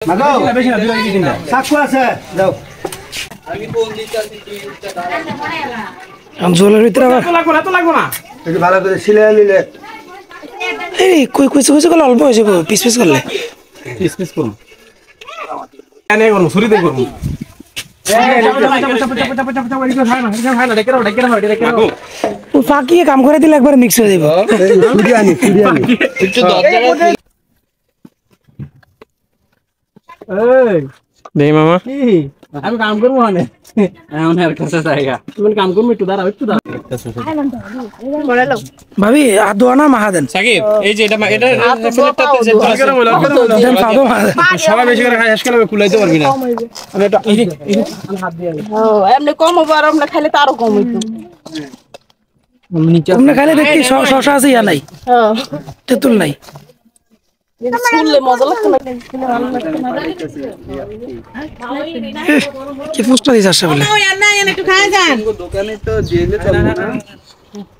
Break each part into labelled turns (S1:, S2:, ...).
S1: মাগাও বেশি না দুই কি কিনলা সাকু আছে দাও আমি ফোন দিতাছি
S2: জলের ভিতরে
S1: তো লাগবো না একটু ভালো করে ছিলে নিলে
S2: এই কই কইছে কইছে অল্প হয়ে যাবে পিস পিস করলে
S1: পিস করুন এনে করুন ছুরি দিয়ে করুন
S2: ফাঁকিয়ে কাম করে দিলে একবার মিক্স হয়ে যাবে
S1: দেই মামা আমি কাম করব মানে এমন আর কাছে জায়গা তুমি কাম করবে একটু দাঁড়াও
S2: ভাবি আদো না মাহা দেন
S1: সাকিব এই যে এটা সিলেক্টটাতে যে
S2: দেন পাবো
S1: সবাই বেশি করে খাই শেষ করে কুলাইতে পারবি না আমি এটা হাত দিয়ে
S3: ও এমনি কম হবে আর আমরা খাইলে তো আরো কম হইতো
S2: তোমরা খাইলে দেখি শশা আছে ইয়া নাই
S3: হ্যাঁ
S2: তেতুল নাই
S3: শুনলে মজা লাগতো না
S2: কি ফুসটা দিছ আসলে বলে
S3: একটু খায় যান
S1: দোকানে তো দিলে চলবে না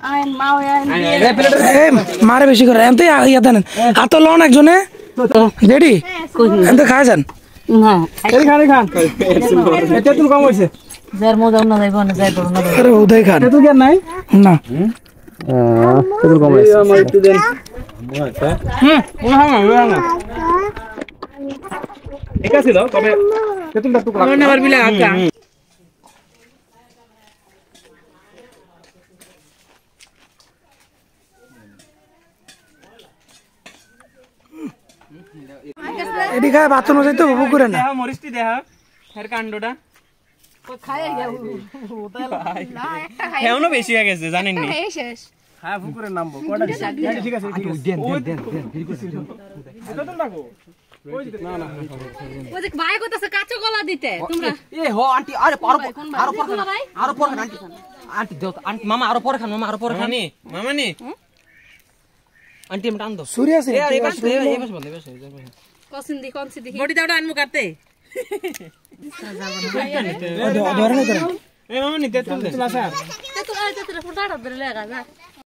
S3: আইন মাও
S2: এই মারে বেশি করে এনতে ইয়া দেন হাত লন একজনে রেডি এনতে খায় যান
S3: না
S1: এই খান এটা তুই কম হইছে
S3: যার মজা না যাইবো না যাইবো না
S2: আরে উদয় খান
S1: তুই কেন নাই
S2: না
S1: তুই কম হইছে আমার একটু দেন ঠিক আছে দাও তবে তেতুলটা টুকরা
S3: মনে আবার বিলা আকা
S2: এডি খায় বাতন যাইতো পুকুরে না
S1: মরিচটি দেখা এর কাণ্ডটা
S3: খায় গেল
S1: এমনও বেশি হয়ে গেছে জানেন নি
S3: শেষ
S1: হ্যাঁ পুকুরের নামবো কয়টা ঠিক আছে দেন তেতুল রাখো না না
S4: ওই যে ভাই কইতাছে কাঁচা কলা দিতে তোমরা
S5: এ হো আন্টি আরে আরো পরে আন্টি আন্টি দেও আন্টি মামা আরো পরে খান
S1: মামা নি
S5: আন্টি আমি টান দাও
S2: সূর্য আছে
S5: এ এই বাস বন্ধ
S4: কোন দেখি
S3: বডি দাওটা আনমু কাটতে
S2: ধরে না
S1: এ মামা নি তেতুল আসা
S4: তো তো ফুটাড়া ধরে লাগা না